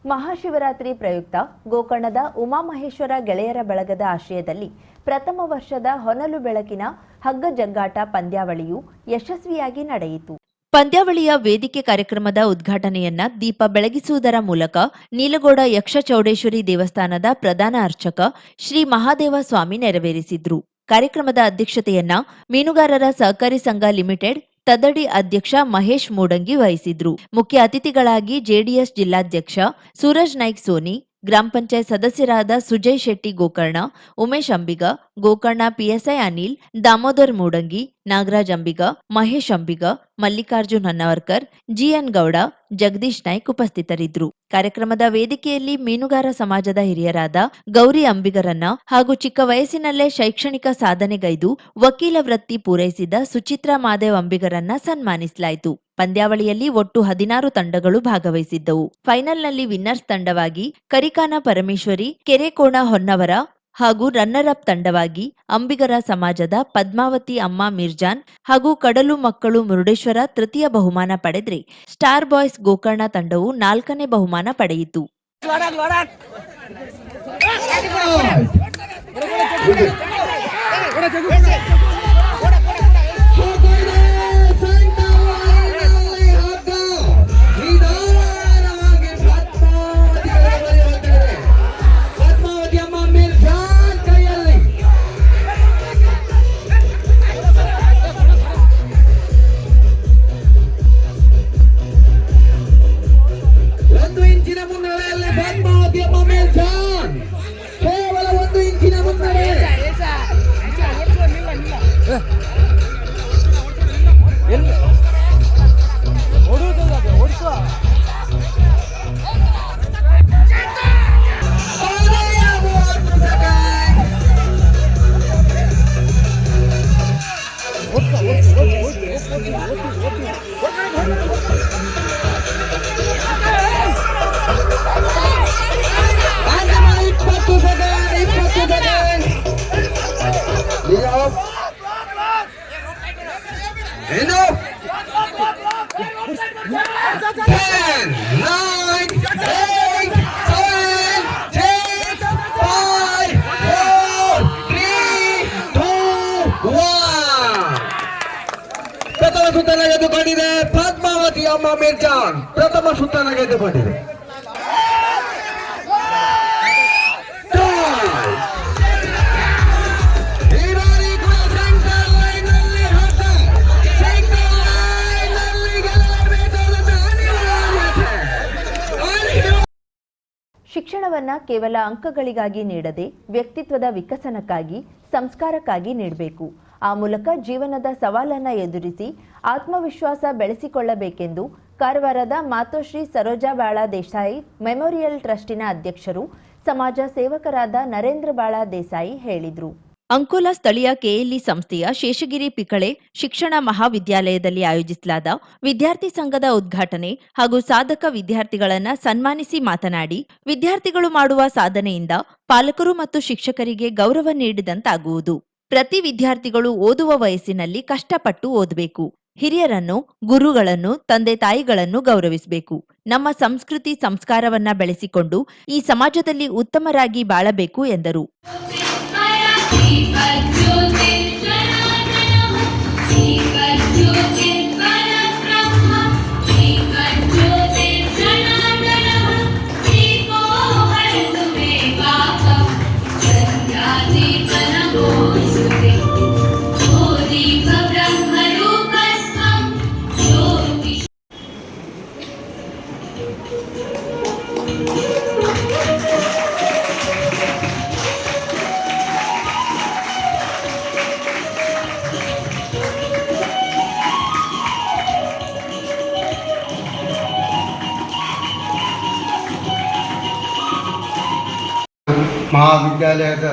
ಮಹಾಶಿವರಾತ್ರಿ ಪ್ರಯುಕ್ತ ಗೋಕರ್ಣದ ಉಮಾಮಹೇಶ್ವರ ಗೆಳೆಯರ ಬಳಗದ ಆಶ್ರಯದಲ್ಲಿ ಪ್ರಥಮ ವರ್ಷದ ಹೊನಲು ಬೆಳಕಿನ ಹಗ್ಗ ಜಗ್ಗಾಟ ಪಂದ್ಯಾವಳಿಯು ಯಶಸ್ವಿಯಾಗಿ ನಡೆಯಿತು. ಪಂದ್ಯಾವಳಿಯ ವೇದಿಕೆ ಕಾರ್ಯಕ್ರಮದ ಉದ್ಘಾಟನೆಯನ್ನ ದೀಪ ಬೆಳಗಿಸುವುದರ ಮೂಲಕ ನೀಲಗೋಡ ಯಕ್ಷ ಚೌಡೇಶ್ವರಿ ದೇವಸ್ಥಾನದ ಪ್ರಧಾನ ಅರ್ಚಕ ಶ್ರೀ ಮಹಾದೇವ ಸ್ವಾಮಿ ನೆರವೇರಿಸಿದ್ರು. ಕಾರ್ಯಕ್ರಮದ ಅಧ್ಯಕ್ಷತೆಯನ್ನ ಮೀನುಗಾರರ ಸಹಕಾರಿ ಸಂಘ ಲಿಮಿಟೆಡ್ ತದಡಿ ಅಧ್ಯಕ್ಷ ಮಹೇಶ್ ಮೂಡಂಗಿ ವಹಿಸಿದ್ರು. ಮುಖ್ಯ ಅತಿಥಿಗಳಾಗಿ ಜೆಡಿಎಸ್ ಜಿಲ್ಲಾಧ್ಯಕ್ಷ ಸೂರಜ್ ನಾಯ್ಕ್ ಸೋನಿ, ಗ್ರಾಮ ಪಂಚಾಯತ್ ಸದಸ್ಯರಾದ ಸುಜಯ್ ಶೆಟ್ಟಿ ಗೋಕರ್ಣ, ಉಮೇಶ್ ಅಂಬಿಗ, ಗೋಕರ್ಣ ಪಿಎಸ್ಐ ಅನಿಲ್, ದಾಮೋದರ್ ಮೂಡಂಗಿ, ನಾಗರಾಜ್ ಅಂಬಿಗ, ಮಹೇಶ್ ಅಂಬಿಗ, ಮಲ್ಲಿಕಾರ್ಜುನ್ ಹನ್ನವರ್ಕರ್, ಜಿಎನ್ ಗೌಡ, ಜಗದೀಶ್ ನಾಯ್ಕ್ ಉಪಸ್ಥಿತರಿದ್ದರು. ಕಾರ್ಯಕ್ರಮದ ವೇದಿಕೆಯಲ್ಲಿ ಮೀನುಗಾರ ಸಮಾಜದ ಹಿರಿಯರಾದ ಗೌರಿ ಅಂಬಿಗರನ್ನ ಹಾಗೂ ಚಿಕ್ಕ ವಯಸ್ಸಿನಲ್ಲೇ ಶೈಕ್ಷಣಿಕ ಸಾಧನೆಗೈದು ವಕೀಲ ವೃತ್ತಿ ಪೂರೈಸಿದ ಸುಚಿತ್ರಾ ಮಾದೇವ್ ಅಂಬಿಗರನ್ನ ಸನ್ಮಾನಿಸಲಾಯಿತು. ಪಂದ್ಯಾವಳಿಯಲ್ಲಿ ಒಟ್ಟು 16 ತಂಡಗಳು ಭಾಗವಹಿಸಿದ್ದವು. ಫೈನಲ್ನಲ್ಲಿ ವಿನ್ನರ್ಸ್ ತಂಡವಾಗಿ ಕರಿಕಾನ ಪರಮೇಶ್ವರಿ, ಕೆರೆಕೋಣ ಹೊನ್ನವರ ಹಾಗೂ ರನ್ನರ್ ಅಪ್ ತಂಡವಾಗಿ ಅಂಬಿಗರ ಸಮಾಜದ ಪದ್ಮಾವತಿ ಅಮ್ಮ ಮಿರ್ಜಾನ್ ಹಾಗೂ ಕಡಲು ಮಕ್ಕಳು ಮುರುಡೇಶ್ವರ ತೃತೀಯ ಬಹುಮಾನ ಪಡೆದ್ರೆ, ಸ್ಟಾರ್ ಬಾಯ್ಸ್ ಗೋಕರ್ಣ ತಂಡವು 4ನೇ ಬಹುಮಾನ ಪಡೆಯಿತು. ಪ್ರಥಮ ಸುತ್ತನ್ನು ಗೆದ್ದುಕೊಂಡಿದೆ ಪದ್ಮಾವತಿ ಅಮ್ಮ ಮಿರ್ಜಾನ್. ಪ್ರಥಮ ಸುತ್ತನ್ನು ಗೆದ್ದುಕೊಂಡಿದೆ. ಶಿಕ್ಷಣವನ್ನ ಕೇವಲ ಅಂಕಗಳಿಗಾಗಿ ನೀಡದೆ ವ್ಯಕ್ತಿತ್ವದ ವಿಕಸನಕ್ಕಾಗಿ, ಸಂಸ್ಕಾರಕ್ಕಾಗಿ ನೀಡಬೇಕು. ಆ ಮೂಲಕ ಜೀವನದ ಸವಾಲನ್ನ ಎದುರಿಸಿ ಆತ್ಮವಿಶ್ವಾಸ ಬೆಳೆಸಿಕೊಳ್ಳಬೇಕೆಂದು ಕಾರವಾರದ ಮಾತೋಶ್ರೀ ಸರೋಜಾ ಬಾಳ ದೇಸಾಯಿ ಮೆಮೋರಿಯಲ್ ಟ್ರಸ್ಟಿನ ಅಧ್ಯಕ್ಷರು, ಸಮಾಜ ಸೇವಕರಾದ ನರೇಂದ್ರ ಬಾಳ ದೇಸಾಯಿ ಹೇಳಿದರು. ಅಂಕೋಲಾ ಸ್ಥಳೀಯ ಕೆಎಲ್ಇ ಸಂಸ್ಥೆಯ ಶೇಷಗಿರಿ ಪಿಕಳೆ ಶಿಕ್ಷಣ ಮಹಾವಿದ್ಯಾಲಯದಲ್ಲಿ ಆಯೋಜಿಸಲಾದ ವಿದ್ಯಾರ್ಥಿ ಸಂಘದ ಉದ್ಘಾಟನೆ ಹಾಗೂ ಸಾಧಕ ವಿದ್ಯಾರ್ಥಿಗಳನ್ನು ಸನ್ಮಾನಿಸಿ ಮಾತನಾಡಿ, ವಿದ್ಯಾರ್ಥಿಗಳು ಮಾಡುವ ಸಾಧನೆಯಿಂದ ಪಾಲಕರು ಮತ್ತು ಶಿಕ್ಷಕರಿಗೆ ಗೌರವ ನೀಡಿದಂತಾಗುವುದು. ಪ್ರತಿ ವಿದ್ಯಾರ್ಥಿಗಳು ಓದುವ ವಯಸ್ಸಿನಲ್ಲಿ ಕಷ್ಟಪಟ್ಟು ಓದಬೇಕು. ಹಿರಿಯರನ್ನು, ಗುರುಗಳನ್ನು, ತಂದೆ ತಾಯಿಗಳನ್ನು ಗೌರವಿಸಬೇಕು. ನಮ್ಮ ಸಂಸ್ಕೃತಿ ಸಂಸ್ಕಾರವನ್ನ ಬೆಳೆಸಿಕೊಂಡು ಈ ಸಮಾಜದಲ್ಲಿ ಉತ್ತಮರಾಗಿ ಬಾಳಬೇಕು ಎಂದರು. ಮಹಾವಿದ್ಯಾಲಯದ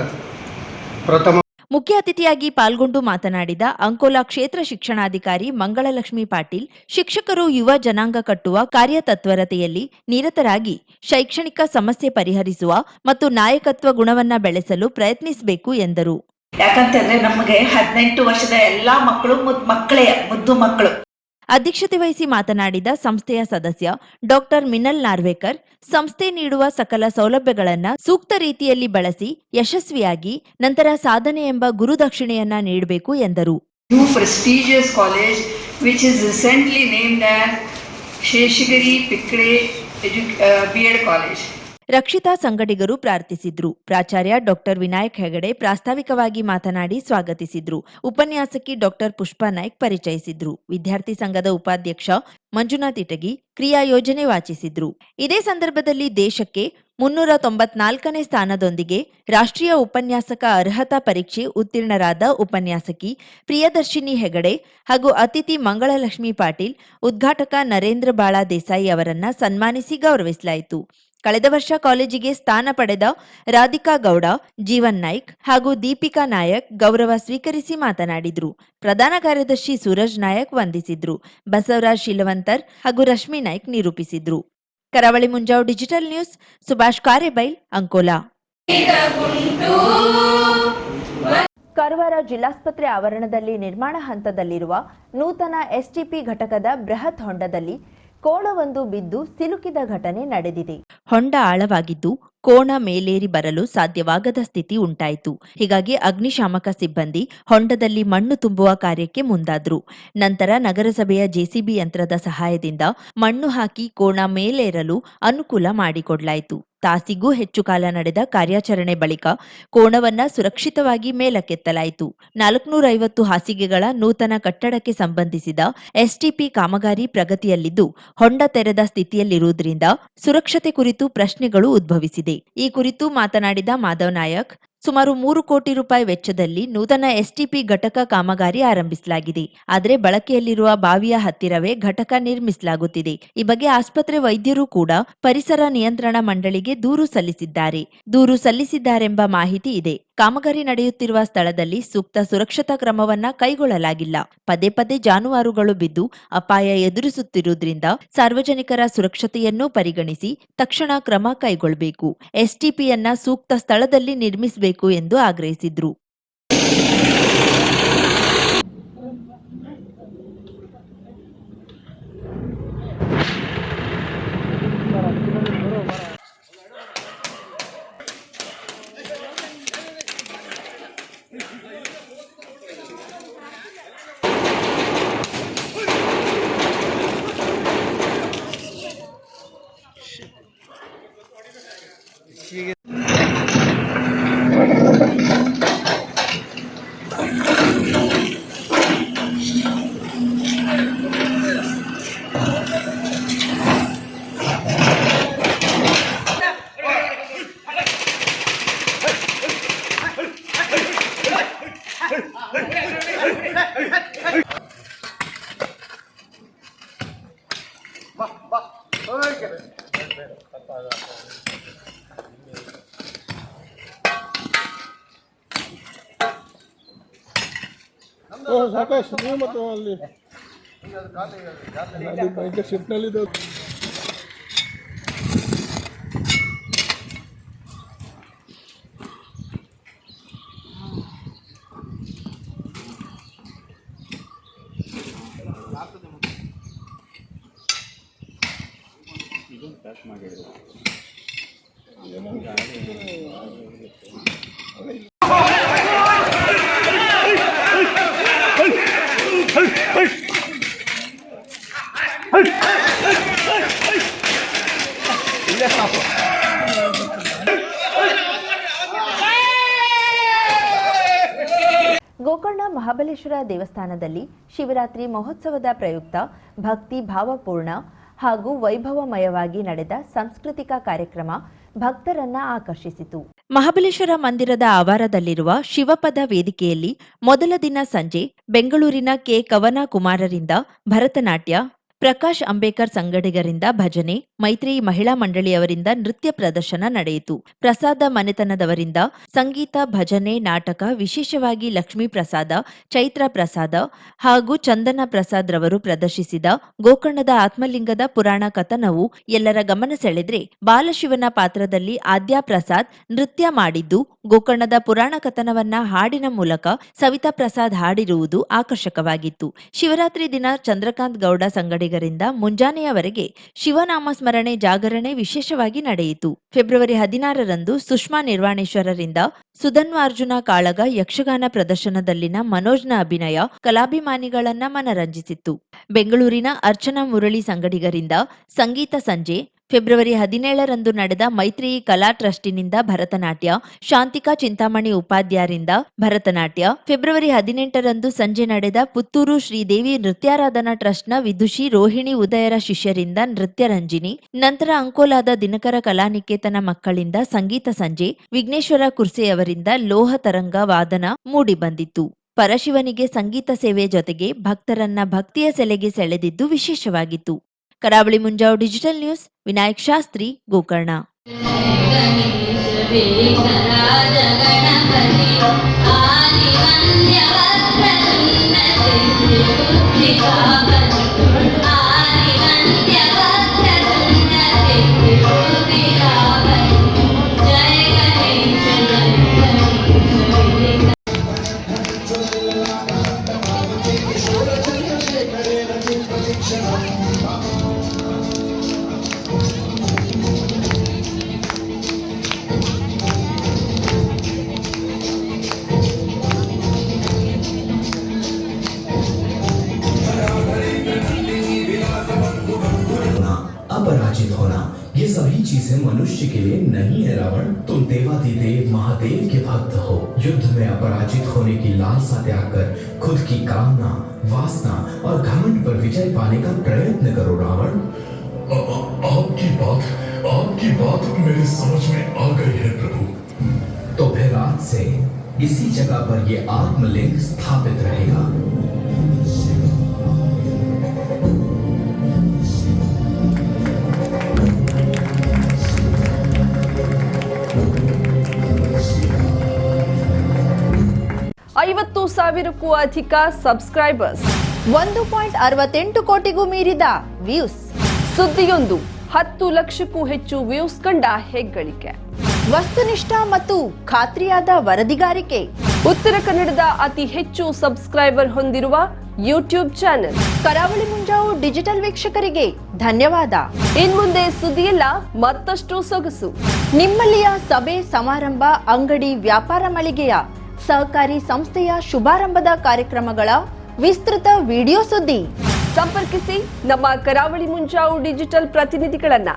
ಪ್ರಥಮ ಮುಖ್ಯ ಅತಿಥಿಯಾಗಿ ಪಾಲ್ಗೊಂಡು ಮಾತನಾಡಿದ ಅಂಕೋಲಾ ಕ್ಷೇತ್ರ ಶಿಕ್ಷಣಾಧಿಕಾರಿ ಮಂಗಳಲಕ್ಷ್ಮಿ ಪಾಟೀಲ್, ಶಿಕ್ಷಕರು ಯುವ ಜನಾಂಗ ಕಟ್ಟುವ ಕಾರ್ಯತತ್ಪರತೆಯಲ್ಲಿ ನಿರತರಾಗಿ ಶೈಕ್ಷಣಿಕ ಸಮಸ್ಯೆ ಪರಿಹರಿಸುವ ಮತ್ತು ನಾಯಕತ್ವ ಗುಣವನ್ನ ಬೆಳೆಸಲು ಪ್ರಯತ್ನಿಸಬೇಕು ಎಂದರು. ಯಾಕಂತಂದ್ರೆ ನಮಗೆ 18 ವರ್ಷದ ಎಲ್ಲಾ ಮಕ್ಕಳು ಮಕ್ಕಳೇ, ಮುದ್ದು ಮಕ್ಕಳು. ಅಧ್ಯಕ್ಷತೆ ವಹಿಸಿ ಮಾತನಾಡಿದ ಸಂಸ್ಥೆಯ ಸದಸ್ಯ ಡಾಕ್ಟರ್ ಮಿನಲ್ ನಾರ್ವೇಕರ್, ಸಂಸ್ಥೆ ನೀಡುವ ಸಕಲ ಸೌಲಭ್ಯಗಳನ್ನು ಸೂಕ್ತ ರೀತಿಯಲ್ಲಿ ಬಳಸಿ ಯಶಸ್ವಿಯಾಗಿ ನಂತರ ಸಾಧನೆ ಎಂಬ ಗುರುದಕ್ಷಿಣೆಯನ್ನ ನೀಡಬೇಕು ಎಂದರು. New prestigious college which is recently named as Sheshagiri Pikre B.Ed College. Rakshita ಸಂಗಡಿಗರು ಪ್ರಾರ್ಥಿಸಿದ್ರು. ಪ್ರಾಚಾರ್ಯ ಡಾಕ್ಟರ್ ವಿನಾಯಕ್ ಹೆಗಡೆ ಪ್ರಾಸ್ತಾವಿಕವಾಗಿ ಮಾತನಾಡಿ ಸ್ವಾಗತಿಸಿದ್ರು. ಉಪನ್ಯಾಸಕಿ ಡಾಕ್ಟರ್ ಪುಷ್ಪಾ ನಾಯ್ಕ್ ಪರಿಚಯಿಸಿದ್ರು. ವಿದ್ಯಾರ್ಥಿ ಸಂಘದ ಉಪಾಧ್ಯಕ್ಷ ಮಂಜುನಾಥ್ ಇಟಗಿ ಕ್ರಿಯಾ ಯೋಜನೆ ವಾಚಿಸಿದ್ರು. ಇದೇ ಸಂದರ್ಭದಲ್ಲಿ ದೇಶಕ್ಕೆ 394ನೇ ಸ್ಥಾನದೊಂದಿಗೆ ರಾಷ್ಟ್ರೀಯ ಉಪನ್ಯಾಸಕ ಅರ್ಹತಾ ಪರೀಕ್ಷೆ ಉತ್ತೀರ್ಣರಾದ ಉಪನ್ಯಾಸಕಿ ಪ್ರಿಯದರ್ಶಿನಿ ಹೆಗಡೆ ಹಾಗೂ ಅತಿಥಿ ಮಂಗಳಲಕ್ಷ್ಮಿ ಪಾಟೀಲ್, ಉದ್ಘಾಟಕ ನರೇಂದ್ರ ಬಾಳಾ ದೇಸಾಯಿ ಅವರನ್ನ ಸನ್ಮಾನಿಸಿ ಗೌರವಿಸಲಾಯಿತು. ಕಳೆದ ವರ್ಷ ಕಾಲೇಜಿಗೆ ಸ್ಥಾನ ಪಡೆದ ರಾಧಿಕಾ ಗೌಡ, ಜೀವನ್ ನಾಯ್ಕ್ ಹಾಗೂ ದೀಪಿಕಾ ನಾಯಕ್ ಗೌರವ ಸ್ವೀಕರಿಸಿ ಮಾತನಾಡಿದ್ರು. ಪ್ರಧಾನ ಕಾರ್ಯದರ್ಶಿ ಸೂರಜ್ ನಾಯಕ್ ವಂದಿಸಿದ್ರು. ಬಸವರಾಜ್ ಶಿಲವಂತರ್ ಹಾಗೂ ರಶ್ಮಿ ನಾಯ್ಕ್ ನಿರೂಪಿಸಿದ್ರು. ಕರಾವಳಿ ಮುಂಜಾವು ಡಿಜಿಟಲ್ ನ್ಯೂಸ್, ಸುಭಾಷ್ ಕಾರೇಬೈಲ್, ಅಂಕೋಲಾ. ಕಾರವಾರ ಜಿಲ್ಲಾಸ್ಪತ್ರೆ ಆವರಣದಲ್ಲಿ ನಿರ್ಮಾಣ ಹಂತದಲ್ಲಿರುವ ನೂತನ ಎಸ್ಟಿಪಿ ಘಟಕದ ಬೃಹತ್ ಹೊಂಡದಲ್ಲಿ ಕೋಣವೊಂದು ಬಿದ್ದು ಸಿಲುಕಿದ ಘಟನೆ ನಡೆದಿದೆ. ಹೊಂಡ ಆಳವಾಗಿದ್ದು ಕೋಣ ಮೇಲೇರಿ ಬರಲು ಸಾಧ್ಯವಾಗದ ಸ್ಥಿತಿ ಉಂಟಾಯಿತು. ಹೀಗಾಗಿ ಅಗ್ನಿಶಾಮಕ ಸಿಬ್ಬಂದಿ ಹೊಂಡದಲ್ಲಿ ಮಣ್ಣು ತುಂಬುವ ಕಾರ್ಯಕ್ಕೆ ಮುಂದಾದ್ರು. ನಂತರ ನಗರಸಭೆಯ ಜೆಸಿಬಿ ಯಂತ್ರದ ಸಹಾಯದಿಂದ ಮಣ್ಣು ಹಾಕಿ ಕೋಣ ಮೇಲೇರಲು ಅನುಕೂಲ ಮಾಡಿಕೊಡಲಾಯಿತು. ತಾಸಿಗೂ ಹೆಚ್ಚು ಕಾಲ ನಡೆದ ಕಾರ್ಯಾಚರಣೆ ಬಳಿಕ ಕೋಣವನ್ನ ಸುರಕ್ಷಿತವಾಗಿ ಮೇಲಕ್ಕೆತ್ತಲಾಯಿತು. 450 ಹಾಸಿಗೆಗಳ ನೂತನ ಕಟ್ಟಡಕ್ಕೆ ಸಂಬಂಧಿಸಿದ ಎಸ್ಟಿಪಿ ಕಾಮಗಾರಿ ಪ್ರಗತಿಯಲ್ಲಿದ್ದು ಹೊಂಡ ತೆರೆದ ಸ್ಥಿತಿಯಲ್ಲಿರುವುದರಿಂದ ಸುರಕ್ಷತೆ ಕುರಿತು ಪ್ರಶ್ನೆಗಳು ಉದ್ಭವಿಸಿದೆ. ಈ ಕುರಿತು ಮಾತನಾಡಿದ ಮಾಧವ್ ನಾಯಕ್, ಸುಮಾರು 3 ಕೋಟಿ ರೂಪಾಯಿ ವೆಚ್ಚದಲ್ಲಿ ನೂತನ ಎಸ್ಟಿಪಿ ಘಟಕ ಕಾಮಗಾರಿ ಆರಂಭಿಸಲಾಗಿದೆ. ಆದರೆ ಬಳಕೆಯಲ್ಲಿರುವ ಬಾವಿಯ ಹತ್ತಿರವೇ ಘಟಕ ನಿರ್ಮಿಸಲಾಗುತ್ತಿದೆ. ಈ ಬಗ್ಗೆ ಆಸ್ಪತ್ರೆ ವೈದ್ಯರು ಕೂಡ ಪರಿಸರ ನಿಯಂತ್ರಣ ಮಂಡಳಿಗೆ ದೂರು ಸಲ್ಲಿಸಿದ್ದಾರೆಂಬ ಮಾಹಿತಿ ಇದೆ. ಕಾಮಗಾರಿ ನಡೆಯುತ್ತಿರುವ ಸ್ಥಳದಲ್ಲಿ ಸೂಕ್ತ ಸುರಕ್ಷತಾ ಕ್ರಮವನ್ನ ಕೈಗೊಳ್ಳಲಾಗಿಲ್ಲ. ಪದೇ ಪದೇ ಜಾನುವಾರುಗಳು ಬಿದ್ದು ಅಪಾಯ ಎದುರಿಸುತ್ತಿರುವುದರಿಂದ ಸಾರ್ವಜನಿಕರ ಸುರಕ್ಷತೆಯನ್ನು ಪರಿಗಣಿಸಿ ತಕ್ಷಣ ಕ್ರಮ ಕೈಗೊಳ್ಳಬೇಕು. ಎಸ್ಟಿಪಿಯನ್ನ ಸೂಕ್ತ ಸ್ಥಳದಲ್ಲಿ ನಿರ್ಮಿಸಬೇಕು ಎಂದು ಆಗ್ರಹಿಸಿದ್ರು. ಸಾಕಷ್ಟು ನೀವು ಮತ್ತು ಅಲ್ಲಿ ಬೈಕ್ ಶಿಫ್ಟ್ನಲ್ಲಿದ್ದು ಗೋಕರ್ಣ ಮಹಾಬಲೇಶ್ವರ ದೇವಸ್ಥಾನದಲ್ಲಿ ಶಿವರಾತ್ರಿ ಮಹೋತ್ಸವದ ಪ್ರಯುಕ್ತ ಭಕ್ತಿ ಭಾವಪೂರ್ಣ ಹಾಗೂ ವೈಭವಮಯವಾಗಿ ನಡೆದ ಸಾಂಸ್ಕೃತಿಕ ಕಾರ್ಯಕ್ರಮ ಭಕ್ತರನ್ನ ಆಕರ್ಷಿಸಿತು. ಮಹಾಬಲೇಶ್ವರ ಮಂದಿರದ ಆವಾರದಲ್ಲಿರುವ ಶಿವಪದ ವೇದಿಕೆಯಲ್ಲಿ ಮೊದಲ ದಿನ ಸಂಜೆ ಬೆಂಗಳೂರಿನ ಕೆ ಕವನ ಕುಮಾರರಿಂದ ಭರತನಾಟ್ಯ, ಪ್ರಕಾಶ್ ಅಂಬೇಕರ್ ಸಂಗಡಿಗರಿಂದ ಭಜನೆ, ಮೈತ್ರೇಯಿ ಮಹಿಳಾ ಮಂಡಳಿಯವರಿಂದ ನೃತ್ಯ ಪ್ರದರ್ಶನ ನಡೆಯಿತು. ಪ್ರಸಾದ ಮನೆತನದವರಿಂದ ಸಂಗೀತ, ಭಜನೆ, ನಾಟಕ, ವಿಶೇಷವಾಗಿ ಲಕ್ಷ್ಮೀ ಪ್ರಸಾದ, ಚೈತ್ರ ಪ್ರಸಾದ ಹಾಗೂ ಚಂದನ ಪ್ರಸಾದ್ ರವರು ಪ್ರದರ್ಶಿಸಿದ ಗೋಕರ್ಣದ ಆತ್ಮಲಿಂಗದ ಪುರಾಣ ಕಥನವು ಎಲ್ಲರ ಗಮನ ಸೆಳೆದ್ರೆ, ಬಾಲಶಿವನ ಪಾತ್ರದಲ್ಲಿ ಆದ್ಯಾ ಪ್ರಸಾದ್ ನೃತ್ಯ ಮಾಡಿದ್ದು, ಗೋಕರ್ಣದ ಪುರಾಣ ಕಥನವನ್ನ ಹಾಡಿನ ಮೂಲಕ ಸವಿತಾ ಪ್ರಸಾದ್ ಹಾಡಿರುವುದು ಆಕರ್ಷಕವಾಗಿತ್ತು. ಶಿವರಾತ್ರಿ ದಿನ ಚಂದ್ರಕಾಂತ್ ಗೌಡ ಸಂಗಡಿಗರಿಂದ ಮುಂಜಾನೆಯವರೆಗೆ ಶಿವನಾಮ ಸ್ಮರಣೆ ಜಾಗರಣೆ ವಿಶೇಷವಾಗಿ ನಡೆಯಿತು. ಫೆಬ್ರವರಿ 16ರಂದು ಸುಷ್ಮಾ ನಿರ್ವಾಣೇಶ್ವರರಿಂದ ಸುಧನ್ವಾರ್ಜುನ ಕಾಳಗ ಯಕ್ಷಗಾನ ಪ್ರದರ್ಶನದಲ್ಲಿನ ಮನೋಜ್ನ ಅಭಿನಯ ಕಲಾಭಿಮಾನಿಗಳನ್ನ ಮನರಂಜಿಸಿತ್ತು. ಬೆಂಗಳೂರಿನ ಅರ್ಚನಾ ಮುರಳಿ ಸಂಗಡಿಗರಿಂದ ಸಂಗೀತ ಸಂಜೆ, ಫೆಬ್ರವರಿ 17ರಂದು ನಡೆದ ಮೈತ್ರೇಯಿ ಕಲಾ ಟ್ರಸ್ಟಿನಿಂದ ಭರತನಾಟ್ಯ, ಶಾಂತಿಕಾ ಚಿಂತಾಮಣಿ ಉಪಾಧ್ಯಾಯರಿಂದ ಭರತನಾಟ್ಯ, ಫೆಬ್ರವರಿ 18ರಂದು ಸಂಜೆ ನಡೆದ ಪುತ್ತೂರು ಶ್ರೀದೇವಿ ನೃತ್ಯಾರಾಧನಾ ಟ್ರಸ್ಟ್ನ ವಿದುಷಿ ರೋಹಿಣಿ ಉದಯರ ಶಿಷ್ಯರಿಂದ ನೃತ್ಯ ರಂಜಿನಿ, ನಂತರ ಅಂಕೋಲಾದ ದಿನಕರ ಕಲಾನಿಕೇತನ ಮಕ್ಕಳಿಂದ ಸಂಗೀತ ಸಂಜೆ, ವಿಘ್ನೇಶ್ವರ ಕುರ್ಸೆಯವರಿಂದ ಲೋಹ ತರಂಗ ವಾದನ ಮೂಡಿಬಂದಿತ್ತು. ಪರಶಿವನಿಗೆ ಸಂಗೀತ ಸೇವೆ ಜೊತೆಗೆ ಭಕ್ತರನ್ನ ಭಕ್ತಿಯ ಸೆಲೆಗೆ ಸೆಳೆದಿದ್ದು ವಿಶೇಷವಾಗಿತ್ತು. ಕರಾವಳಿ ಮುಂಜಾವು ಡಿಜಿಟಲ್ ನ್ಯೂಸ್, ವಿನಾಯಕ್ ಶಾಸ್ತ್ರಿ, ಗೋಕರ್ಣ. अपराजित होना, ये सभी चीजें मनुष्य के लिए नहीं है रावण। तुम देवाधिदेव महादेव के भक्त हो। युद्ध में अपराजित होने की लालसा त्याग कर खुद की कामना, वासना और घमंड पर विजय पाने का प्रयत्न करो रावण। आपकी बात मेरे समझ में आ गई है प्रभु। तो फिर आज से इसी जगह पर ये आत्मलिंग स्थापित रहेगा। ಐವತ್ತು ಸಾವಿರಕ್ಕೂ ಅಧಿಕ ಸಬ್ಸ್ಕ್ರೈಬರ್ಸ್, 1.68 ಕೋಟಿಗೂ ಮೀರಿದ ವ್ಯೂಸ್, ಸುದ್ದಿಯೊಂದು 10 ಲಕ್ಷಕ್ಕೂ ಹೆಚ್ಚು ವ್ಯೂಸ್ ಕಂಡ ಹೆಗ್ಗಳಿಕೆ, ವಸ್ತುನಿಷ್ಠ ಮತ್ತು ಖಾತ್ರಿಯಾದ ವರದಿಗಾರಿಕೆ, ಉತ್ತರ ಕನ್ನಡದ ಅತಿ ಹೆಚ್ಚು ಸಬ್ಸ್ಕ್ರೈಬರ್ ಹೊಂದಿರುವ ಯೂಟ್ಯೂಬ್ ಚಾನೆಲ್ ಕರಾವಳಿ ಮುಂಜಾವು ಡಿಜಿಟಲ್ ವೀಕ್ಷಕರಿಗೆ ಧನ್ಯವಾದ. ಇನ್ಮುಂದೆ ಸುದ್ದಿಯೆಲ್ಲ ಮತ್ತಷ್ಟು ಸೊಗಸು. ನಿಮ್ಮಲ್ಲಿಯ ಸಭೆ ಸಮಾರಂಭ, ಅಂಗಡಿ, ವ್ಯಾಪಾರ ಮಳಿಗೆಯ ಸಹಕಾರಿ ಸಂಸ್ಥೆಯ ಶುಭಾರಂಭದ ಕಾರ್ಯಕ್ರಮಗಳ ವಿಸ್ತೃತ ವಿಡಿಯೋ ಸುದ್ದಿ ಸಂಪರ್ಕಿಸಿ ನಮ್ಮ ಕರಾವಳಿ ಮುಂಜಾವು ಡಿಜಿಟಲ್ ಪ್ರತಿನಿಧಿಗಳನ್ನ.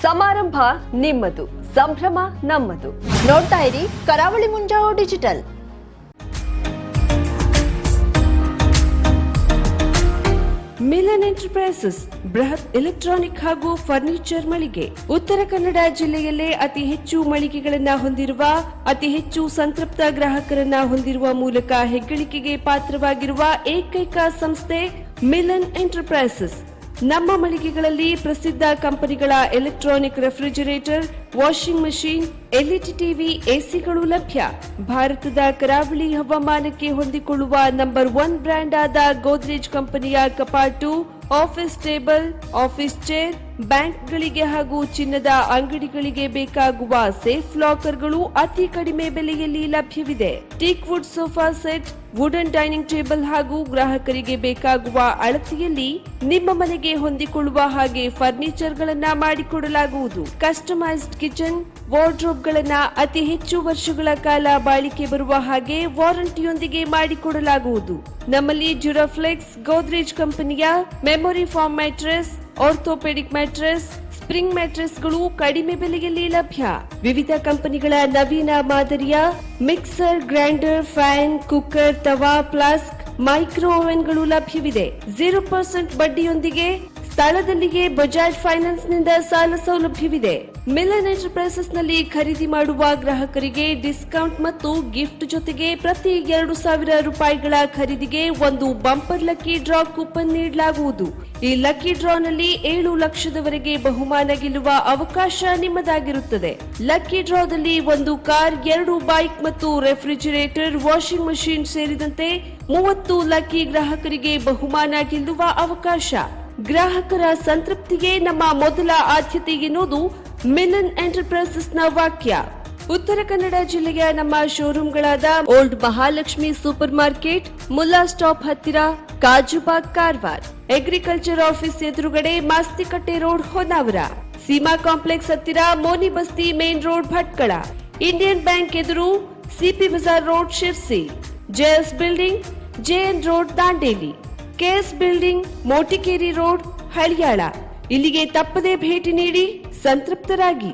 ಸಮಾರಂಭ ನಿಮ್ಮದು, ಸಂಭ್ರಮ ನಮ್ಮದು. ನೋಡ್ತಾ ಇರಿ ಕರಾವಳಿ ಮುಂಜಾವು ಡಿಜಿಟಲ್. ಮಿಲನ್ ಎಂಟರ್ಪ್ರೈಸಸ್ ಬೃಹತ್ ಎಲೆಕ್ಟ್ರಾನಿಕ್ ಹಾಗೂ ಫರ್ನಿಚರ್ ಮಳಿಗೆ. ಉತ್ತರ ಕನ್ನಡ ಜಿಲ್ಲೆಯಲ್ಲೇ ಅತಿ ಹೆಚ್ಚು ಮಳಿಗೆಗಳನ್ನ ಹೊಂದಿರುವ, ಅತಿ ಹೆಚ್ಚು ಸಂತೃಪ್ತ ಗ್ರಾಹಕರನ್ನ ಹೊಂದಿರುವ ಮೂಲಕ ಹೆಗ್ಗಳಿಕೆಗೆ ಪಾತ್ರವಾಗಿರುವ ಏಕೈಕ ಸಂಸ್ಥೆ ಮಿಲನ್ ಎಂಟರ್ಪ್ರೈಸಸ್. ನಮ್ಮ ಮಳಿಗೆಗಳಲ್ಲಿ ಪ್ರಸಿದ್ಧ ಕಂಪನಿಗಳ electronic refrigerator, washing machine, LED TV, ಎಸಿಗಳು ಲಭ್ಯ. ಭಾರತದ ಕರಾವಳಿ ಹವಾಮಾನಕ್ಕೆ ಹೊಂದಿಕೊಳ್ಳುವ ನಂಬರ್ 1 ಬ್ರ್ಯಾಂಡ್ ಆದ ಗೋದ್ರೇಜ್ ಕಂಪನಿಯ ಕಪಾಟು, ಆಫೀಸ್ ಟೇಬಲ್, ಆಫೀಸ್ ಚೇರ್, ಬ್ಯಾಂಕ್ಗಳಿಗೆ ಹಾಗೂ ಚಿನ್ನದ ಅಂಗಡಿಗಳಿಗೆ ಬೇಕಾಗುವ ಸೇಫ್ ಲಾಕರ್ಗಳು ಅತಿ ಕಡಿಮೆ ಬೆಲೆಯಲ್ಲಿ ಲಭ್ಯವಿದೆ. Teak wood sofa set, wooden dining table ಹಾಗೂ ಗ್ರಾಹಕರಿಗೆ ಬೇಕಾಗುವ ಅಳತೆಯಲ್ಲಿ ನಿಮ್ಮ ಮನೆಗೆ ಹೊಂದಿಕೊಳ್ಳುವ ಹಾಗೆ ಫರ್ನಿಚರ್ಗಳನ್ನ ಮಾಡಿಕೊಡಲಾಗುವುದು. ಕಸ್ಟಮೈಸ್ಡ್ ಕಿಚನ್, ವಾರ್ಡ್ರೋಬ್ಗಳನ್ನ ಅತಿ ಹೆಚ್ಚು ವರ್ಷಗಳ ಕಾಲ ಬಾಳಿಕೆ ಬರುವ ಹಾಗೆ ವಾರಂಟಿಯೊಂದಿಗೆ ಮಾಡಿಕೊಡಲಾಗುವುದು. ನಮ್ಮಲ್ಲಿ ಡ್ಯೂರಾಫ್ಲೆಕ್ಸ್, ಗೋದ್ರೇಜ್ ಕಂಪನಿಯ memory foam mattress, orthopaedic mattress, spring ಮ್ಯಾಟ್ರೆಸ್ಗಳು ಕಡಿಮೆ ಬೆಲೆಯಲ್ಲಿ ಲಭ್ಯ. ವಿವಿಧ ಕಂಪನಿಗಳ ನವೀನ ಮಾದರಿಯ ಮಿಕ್ಸರ್, ಗ್ರೈಂಡರ್, ಫ್ಯಾನ್, ಕುಕ್ಕರ್, ತವಾ, ಫ್ಲಾಸ್ಕ್, ಮೈಕ್ರೋ ಓವೆನ್ಗಳು ಲಭ್ಯವಿದೆ. 0% ಬಡ್ಡಿಯೊಂದಿಗೆ ಸ್ಥಳದಲ್ಲಿಯೇ ಬಜಾಜ್ ಫೈನಾನ್ಸ್ ನಿಂದ ಸಾಲ ಸೌಲಭ್ಯವಿದೆ. ಮಿಲನ್ ಎಂಟರ್ಪ್ರೈಸಸ್ ನಲ್ಲಿ ಖರೀದಿ ಮಾಡುವ ಗ್ರಾಹಕರಿಗೆ ಡಿಸ್ಕೌಂಟ್ ಮತ್ತು ಗಿಫ್ಟ್ ಜೊತೆಗೆ ಪ್ರತಿ 2,000 ರೂಪಾಯಿಗಳ ಖರೀದಿಗೆ ಒಂದು ಬಂಪರ್ ಲಕ್ಕಿ ಡ್ರಾ ಕೂಪನ್ ನೀಡಲಾಗುವುದು. ಈ ಲಕ್ಕಿ ಡ್ರಾನಲ್ಲಿ 7 ಲಕ್ಷದವರೆಗೆ ಬಹುಮಾನ ಗೆಲ್ಲುವ ಅವಕಾಶ ನಿಮ್ಮದಾಗಿರುತ್ತದೆ. ಲಕ್ಕಿ ಡ್ರಾದಲ್ಲಿ 1 ಕಾರ್, 2 ಬೈಕ್ ಮತ್ತು ರೆಫ್ರಿಜಿರೇಟರ್, ವಾಷಿಂಗ್ ಮಷಿನ್ ಸೇರಿದಂತೆ 30 ಲಕ್ಕಿ ಗ್ರಾಹಕರಿಗೆ ಬಹುಮಾನ ಗೆಲ್ಲುವ ಅವಕಾಶ. ಗ್ರಾಹಕರ ಸಂತೃಪ್ತಿಗೆ ನಮ್ಮ ಮೊದಲ ಆದ್ಯತೆ ಎನ್ನುವುದು ಮಿಲನ್ ಎಂಟರ್ಪ್ರೈಸಸ್ನ ವಾಕ್ಯ. ಉತ್ತರ ಕನ್ನಡ ಜಿಲ್ಲೆಯ ನಮ್ಮ ಶೋರೂಮ್ಗಳಾದ old Mahalakshmi super market, Mulla stop ಹತ್ತಿರ, ಕಾಜುಬಾಗ್, ಕಾರವಾರ, ಅಗ್ರಿಕಲ್ಚರ್ ಆಫೀಸ್ ಎದುರುಗಡೆ, ಮಾಸ್ತಿಕಟ್ಟೆ ರೋಡ್, ಹೊನ್ನಾವರ, ಸೀಮಾ ಕಾಂಪ್ಲೆಕ್ಸ್ ಹತ್ತಿರ, Moni Basti main road, Bhatkal, Indian bank ಎದುರು, CP Bazar road, Sirsi, JS building, JN road, Dandeli, KS building, Motikeri road, Haliyal. ಇಲ್ಲಿಗೆ ತಪ್ಪದೇ ಭೇಟಿ ನೀಡಿ ಸಂತೃಪ್ತರಾಗಿ.